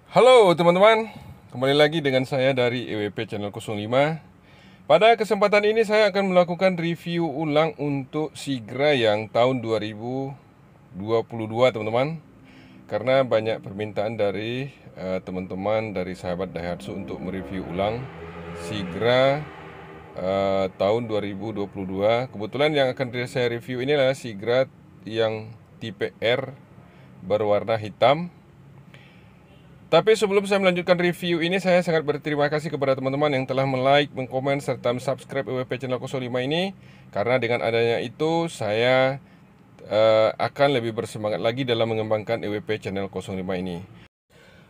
Halo teman-teman, kembali lagi dengan saya dari EWP Channel 05. Pada kesempatan ini saya akan melakukan review ulang untuk Sigra yang tahun 2022 teman-teman. Karena banyak permintaan dari teman-teman dari sahabat Daihatsu untuk mereview ulang Sigra tahun 2022. Kebetulan yang akan saya review ini adalah Sigra yang tipe R berwarna hitam. Tapi sebelum saya melanjutkan review ini, saya sangat berterima kasih kepada teman-teman yang telah like, mengkomen, serta subscribe EWP Channel 05 ini. Karena dengan adanya itu, saya akan lebih bersemangat lagi dalam mengembangkan EWP Channel 05 ini.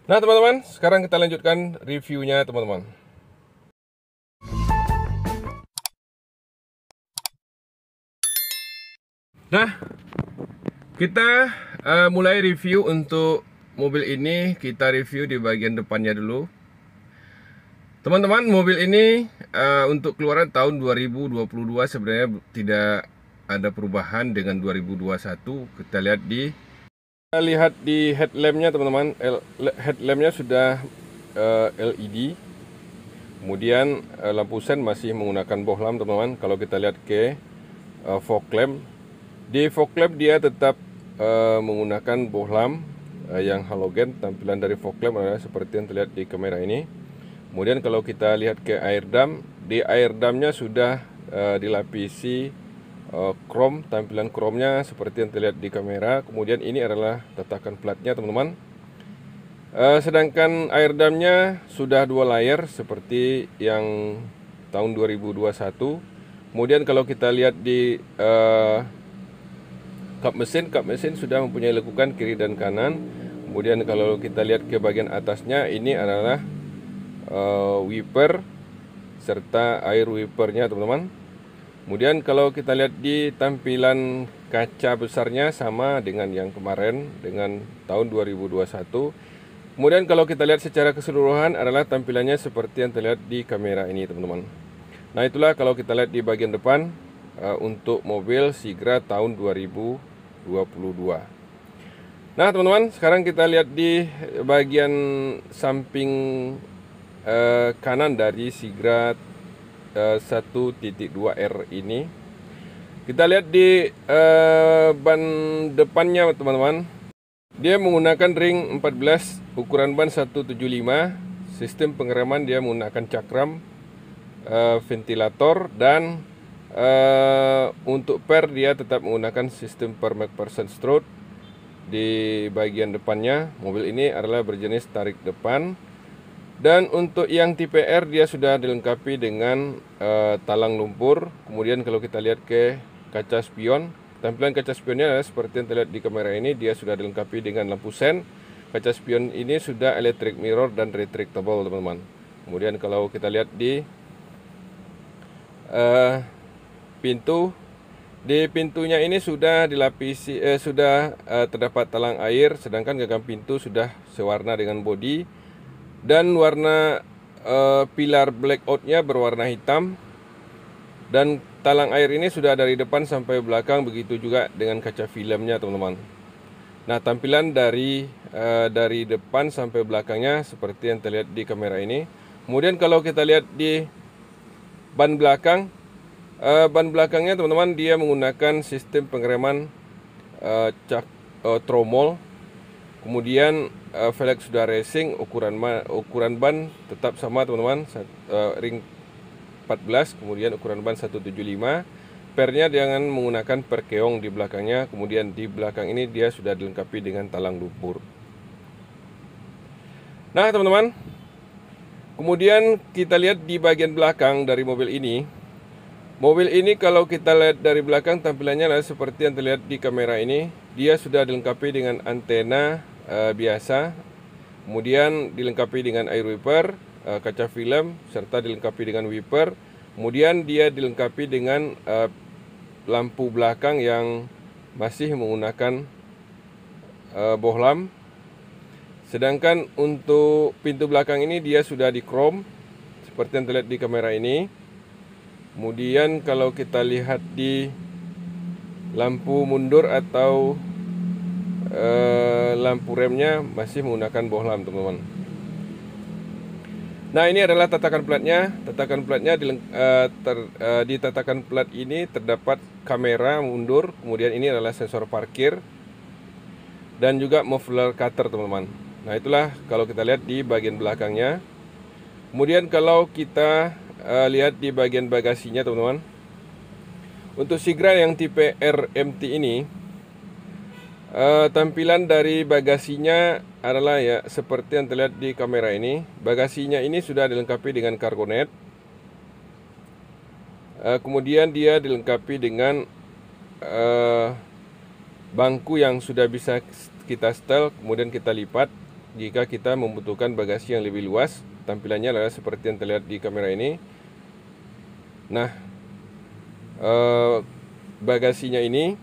Nah teman-teman, sekarang kita lanjutkan reviewnya teman-teman. Nah, kita mulai review untuk mobil ini. Kita review di bagian depannya dulu. Teman-teman, mobil ini untuk keluaran tahun 2022 sebenarnya tidak ada perubahan dengan 2021. Kita lihat di headlampnya teman-teman. Headlampnya sudah LED. Kemudian lampu sen masih menggunakan bohlam teman-teman. Kalau kita lihat ke fog lamp, di fog lamp dia tetap menggunakan bohlam yang halogen. Tampilan dari fog lamp adalah seperti yang terlihat di kamera ini. Kemudian kalau kita lihat ke air dam, di air damnya sudah dilapisi krom. Tampilan kromnya seperti yang terlihat di kamera. Kemudian ini adalah tatakan platnya teman-teman. Sedangkan air damnya sudah 2 layer seperti yang tahun 2021. Kemudian kalau kita lihat di kap mesin sudah mempunyai lekukan kiri dan kanan. Kemudian kalau kita lihat ke bagian atasnya, ini adalah wiper serta air wipernya teman-teman. Kemudian kalau kita lihat di tampilan kaca besarnya sama dengan yang kemarin, dengan tahun 2021. Kemudian kalau kita lihat secara keseluruhan adalah tampilannya seperti yang terlihat di kamera ini teman-teman. Nah itulah kalau kita lihat di bagian depan untuk mobil Sigra tahun 2022. Nah teman-teman, sekarang kita lihat di bagian samping kanan dari Sigra 1.2R ini. Kita lihat di ban depannya teman-teman. Dia menggunakan ring 14, ukuran ban 175. Sistem pengereman dia menggunakan cakram, ventilator, dan untuk per dia tetap menggunakan sistem per McPherson Strut. Di bagian depannya, mobil ini adalah berjenis tarik depan. Dan untuk yang tipe R dia sudah dilengkapi dengan talang lumpur. Kemudian kalau kita lihat ke kaca spion, tampilan kaca spionnya adalah seperti yang terlihat di kamera ini. Dia sudah dilengkapi dengan lampu sen. Kaca spion ini sudah electric mirror dan retractable teman-teman. Kemudian kalau kita lihat di pintu, di pintunya ini sudah dilapisi terdapat talang air, sedangkan gagang pintu sudah sewarna dengan bodi. Dan warna pilar blackoutnya berwarna hitam. Dan talang air ini sudah dari depan sampai belakang, begitu juga dengan kaca filmnya teman-teman. Nah tampilan dari depan sampai belakangnya seperti yang terlihat di kamera ini. Kemudian kalau kita lihat di ban belakang, ban belakangnya teman-teman dia menggunakan sistem pengereman tromol. Kemudian velg sudah racing, ukuran ban tetap sama teman-teman, ring 14, kemudian ukuran ban 175. Pernya jangan menggunakan per keong di belakangnya. Kemudian di belakang ini dia sudah dilengkapi dengan talang lumpur. Nah teman-teman, kemudian kita lihat di bagian belakang dari mobil ini. Mobil ini kalau kita lihat dari belakang tampilannya adalah seperti yang terlihat di kamera ini. Dia sudah dilengkapi dengan antena biasa. Kemudian dilengkapi dengan air wiper, kaca film, serta dilengkapi dengan wiper. Kemudian dia dilengkapi dengan lampu belakang yang masih menggunakan bohlam. Sedangkan untuk pintu belakang ini dia sudah di chrome seperti yang terlihat di kamera ini. Kemudian kalau kita lihat di lampu mundur atau lampu remnya masih menggunakan bohlam teman-teman. Nah, ini adalah tatakan platnya. Tatakan platnya di tatakan plat ini terdapat kamera mundur, kemudian ini adalah sensor parkir dan juga muffler cutter, teman-teman. Nah, itulah kalau kita lihat di bagian belakangnya. Kemudian kalau kita lihat di bagian bagasinya, teman-teman. Untuk Sigra yang tipe RMT ini, tampilan dari bagasinya adalah ya seperti yang terlihat di kamera ini. Bagasinya ini sudah dilengkapi dengan cargo net. Kemudian dia dilengkapi dengan bangku yang sudah bisa kita setel, kemudian kita lipat jika kita membutuhkan bagasi yang lebih luas. Tampilannya adalah seperti yang terlihat di kamera ini. Nah, bagasinya ini,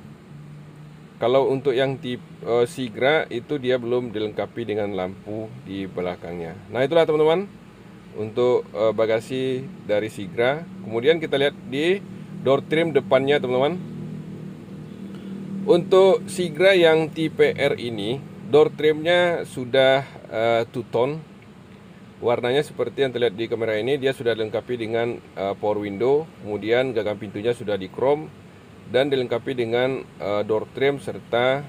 kalau untuk yang tipe Sigra itu dia belum dilengkapi dengan lampu di belakangnya. Nah, itulah teman-teman untuk bagasi dari Sigra. Kemudian kita lihat di door trim depannya, teman-teman. Untuk Sigra yang tipe R ini, door trimnya sudah two-tone. Warnanya seperti yang terlihat di kamera ini. Dia sudah dilengkapi dengan power window. Kemudian gagang pintunya sudah di chrome dan dilengkapi dengan door trim serta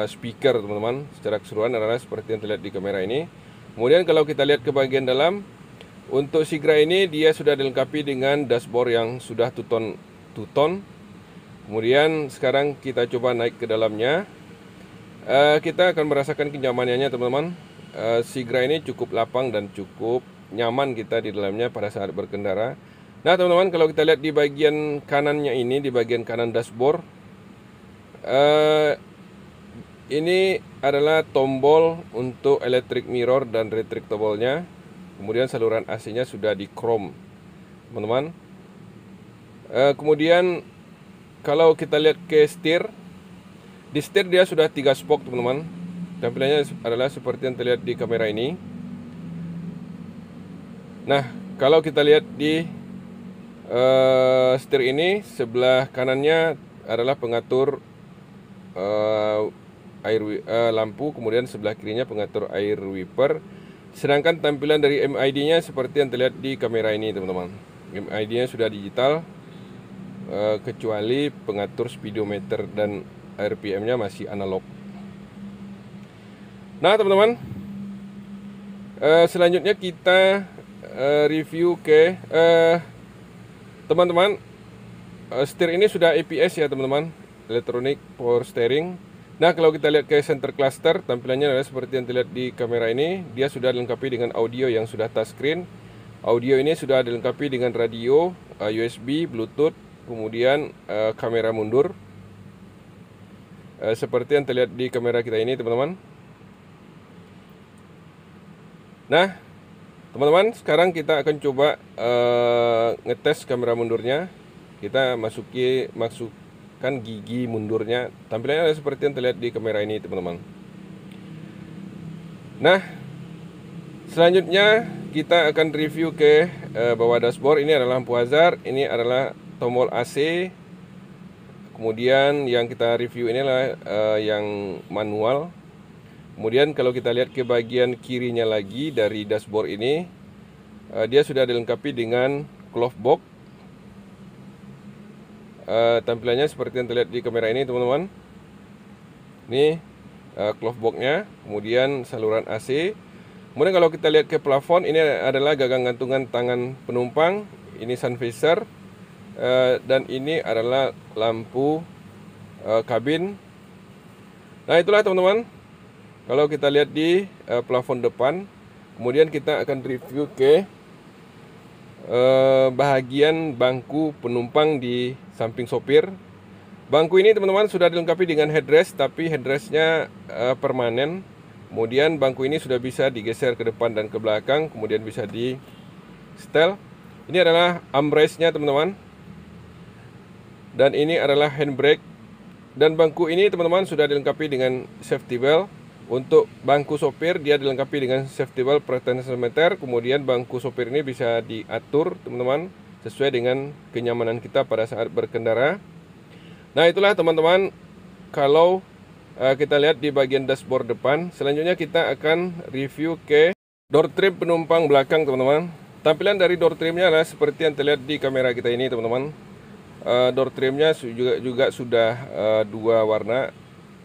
speaker, teman-teman. Secara keseluruhan adalah seperti yang terlihat di kamera ini. Kemudian kalau kita lihat ke bagian dalam, untuk Sigra ini dia sudah dilengkapi dengan dashboard yang sudah two-tone. Kemudian sekarang kita coba naik ke dalamnya. Kita akan merasakan kenyamanannya, teman-teman. Sigra ini cukup lapang dan cukup nyaman kita di dalamnya pada saat berkendara. Nah, teman-teman, kalau kita lihat di bagian kanannya ini, di bagian kanan dashboard, ini adalah tombol untuk electric mirror dan retractable-nya. Kemudian saluran AC-nya sudah di chrome, teman-teman. Kemudian kalau kita lihat ke setir, di setir dia sudah 3 spoke, teman-teman. Tampilannya adalah seperti yang terlihat di kamera ini. Nah, kalau kita lihat di setir ini, sebelah kanannya adalah pengatur lampu, kemudian sebelah kirinya pengatur air wiper. Sedangkan tampilan dari MID-nya seperti yang terlihat di kamera ini, teman-teman. MID-nya sudah digital, kecuali pengatur speedometer dan RPM-nya masih analog. Nah, teman-teman, selanjutnya kita review ke teman-teman. Setir ini sudah APS ya, teman-teman, Electronic Power Steering. Nah, kalau kita lihat ke center cluster, tampilannya adalah seperti yang terlihat di kamera ini. Dia sudah dilengkapi dengan audio yang sudah touchscreen. Audio ini sudah dilengkapi dengan radio, USB, Bluetooth, kemudian kamera mundur, seperti yang terlihat di kamera kita ini, teman-teman. Nah, teman-teman, sekarang kita akan coba ngetes kamera mundurnya. Kita masukkan gigi mundurnya. Tampilannya seperti yang terlihat di kamera ini, teman-teman. Nah, selanjutnya kita akan review ke bawah dashboard. Ini adalah lampu hazard, ini adalah tombol AC. Kemudian yang kita review ini adalah yang manual. Kemudian kalau kita lihat ke bagian kirinya lagi dari dashboard ini, dia sudah dilengkapi dengan glove box. Tampilannya seperti yang terlihat di kamera ini, teman-teman. Ini glove box-nya, kemudian saluran AC. Kemudian kalau kita lihat ke plafon, ini adalah gagang gantungan tangan penumpang. Ini sun visor, dan ini adalah lampu kabin. Nah, itulah, teman-teman, kalau kita lihat di plafon depan. Kemudian kita akan review ke bahagian bangku penumpang di samping sopir. Bangku ini, teman-teman, sudah dilengkapi dengan headrest, tapi headrestnya permanen. Kemudian bangku ini sudah bisa digeser ke depan dan ke belakang, kemudian bisa di setel. Ini adalah armrest-nya, teman-teman. Dan ini adalah handbrake. Dan bangku ini, teman-teman, sudah dilengkapi dengan safety belt. Untuk bangku sopir dia dilengkapi dengan safety belt per tensiometer. Kemudian bangku sopir ini bisa diatur, teman-teman, sesuai dengan kenyamanan kita pada saat berkendara. Nah, itulah, teman-teman, kalau kita lihat di bagian dashboard depan. Selanjutnya kita akan review ke Door trim penumpang belakang, teman-teman. Tampilan dari door trimnya adalah seperti yang terlihat di kamera kita ini, teman-teman. Door trimnya juga sudah dua warna.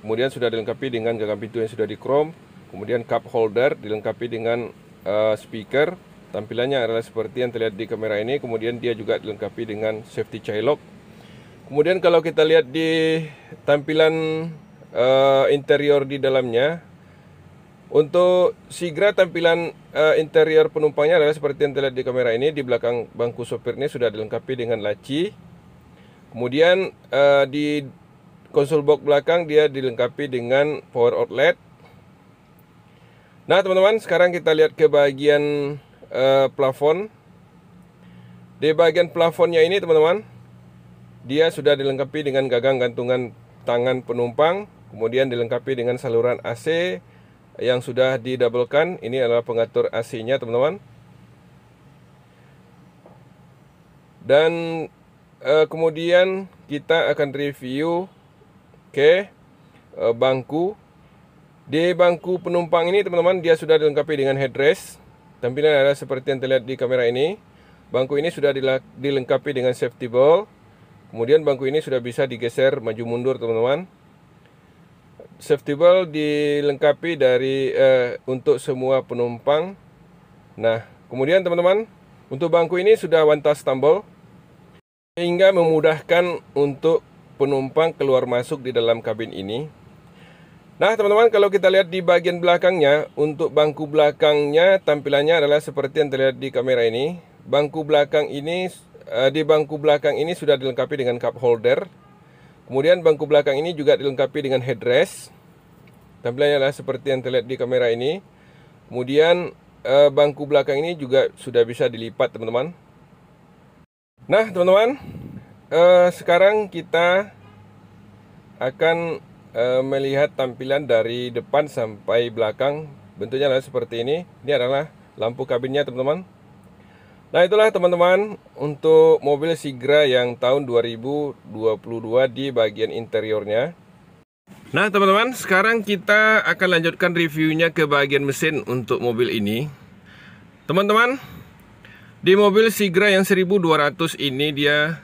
Kemudian sudah dilengkapi dengan gagang pintu yang sudah di chrome. Kemudian cup holder dilengkapi dengan speaker. Tampilannya adalah seperti yang terlihat di kamera ini. Kemudian dia juga dilengkapi dengan safety child lock. Kemudian kalau kita lihat di tampilan interior di dalamnya, untuk Sigra tampilan interior penumpangnya adalah seperti yang terlihat di kamera ini. Di belakang bangku sopirnya sudah dilengkapi dengan laci. Kemudian di konsol box belakang dia dilengkapi dengan power outlet. Nah teman-teman, sekarang kita lihat ke bagian plafon. Di bagian plafonnya ini teman-teman, dia sudah dilengkapi dengan gagang gantungan tangan penumpang. Kemudian dilengkapi dengan saluran AC yang sudah didabelkan. Ini adalah pengatur AC-nya teman-teman. Dan kemudian kita akan review ke bangku. Di bangku penumpang ini teman-teman, dia sudah dilengkapi dengan headrest. Tampilan adalah seperti yang terlihat di kamera ini. Bangku ini sudah dilengkapi dengan safety belt. Kemudian bangku ini sudah bisa digeser maju mundur teman-teman. Safety belt dilengkapi dari untuk semua penumpang. Nah, kemudian teman-teman, untuk bangku ini sudah one touch tumble, sehingga memudahkan untuk penumpang keluar masuk di dalam kabin ini. Nah teman-teman, kalau kita lihat di bagian belakangnya, untuk bangku belakangnya tampilannya adalah seperti yang terlihat di kamera ini. Bangku belakang ini, di bangku belakang ini sudah dilengkapi dengan cup holder. Kemudian bangku belakang ini juga dilengkapi dengan headrest. Tampilannya adalah seperti yang terlihat di kamera ini. Kemudian bangku belakang ini juga sudah bisa dilipat teman-teman. Nah teman-teman, sekarang kita akan melihat tampilan dari depan sampai belakang. Bentuknya adalah seperti ini. Ini adalah lampu kabinnya teman-teman. Nah itulah teman-teman untuk mobil Sigra yang tahun 2022 di bagian interiornya. Nah teman-teman, sekarang kita akan lanjutkan reviewnya ke bagian mesin untuk mobil ini. Teman-teman, di mobil Sigra yang 1200 ini dia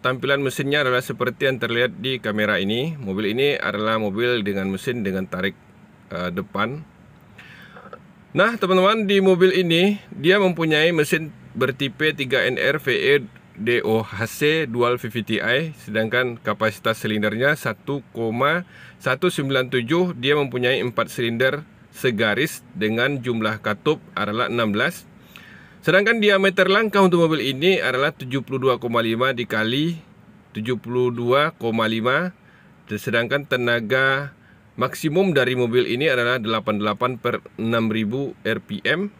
tampilan mesinnya adalah seperti yang terlihat di kamera ini. Mobil ini adalah mobil dengan mesin dengan tarik depan. Nah teman-teman, di mobil ini dia mempunyai mesin bertipe 3NR VE DOHC Dual VVTi, sedangkan kapasitas silindernya 1,197. Dia mempunyai 4 silinder segaris dengan jumlah katup adalah 16. Sedangkan diameter langkah untuk mobil ini adalah 72,5 dikali 72,5. Sedangkan tenaga maksimum dari mobil ini adalah 88 per 6000 rpm.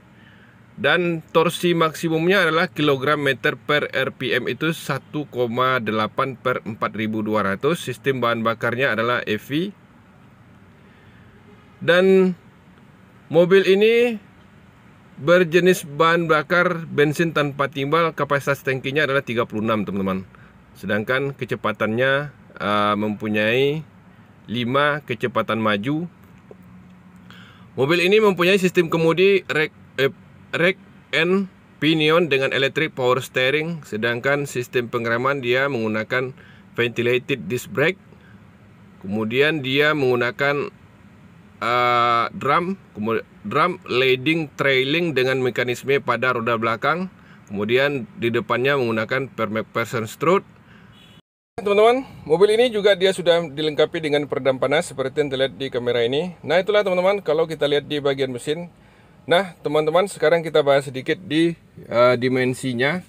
Dan torsi maksimumnya adalah kilogram meter per rpm, itu 1,8 per 4200. Sistem bahan bakarnya adalah EV. Dan mobil ini berjenis bahan bakar bensin tanpa timbal. Kapasitas tangkinya adalah 36 teman-teman. Sedangkan kecepatannya mempunyai 5 kecepatan maju. Mobil ini mempunyai sistem kemudi rack and pinion dengan electric power steering. Sedangkan sistem pengereman dia menggunakan ventilated disc brake. Kemudian dia menggunakan drum leading trailing dengan mekanisme pada roda belakang. Kemudian di depannya menggunakan permeation strut. Teman-teman, mobil ini juga dia sudah dilengkapi dengan peredam panas seperti yang terlihat di kamera ini. Nah itulah teman-teman, kalau kita lihat di bagian mesin. Nah teman-teman, sekarang kita bahas sedikit di dimensinya.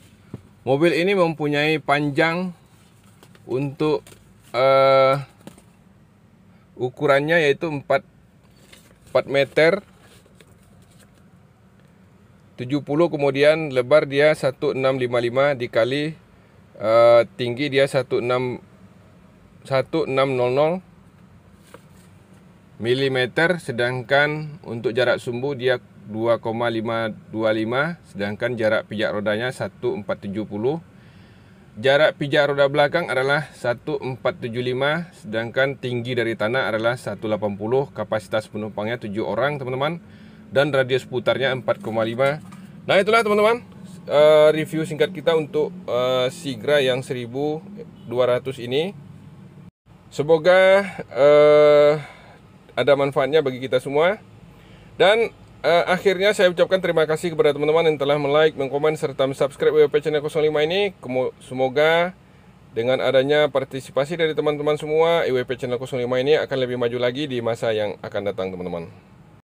Mobil ini mempunyai panjang untuk ukurannya yaitu 4 meter 70, kemudian lebar dia 1655 dikali tinggi dia 1600 mm. Sedangkan untuk jarak sumbu dia 2,525, sedangkan jarak pijak rodanya 1470. Jarak pijak roda belakang adalah 1475, sedangkan tinggi dari tanah adalah 180. Kapasitas penumpangnya 7 orang teman-teman. dan radius putarnya 4,5. Nah itulah teman-teman, review singkat kita untuk Sigra yang 1200 ini. Semoga ada manfaatnya bagi kita semua. Dan akhirnya saya ucapkan terima kasih kepada teman-teman yang telah like, mengkomen, serta subscribe WP Channel 05 ini. Semoga dengan adanya partisipasi dari teman-teman semua, IWP Channel 05 ini akan lebih maju lagi di masa yang akan datang teman-teman.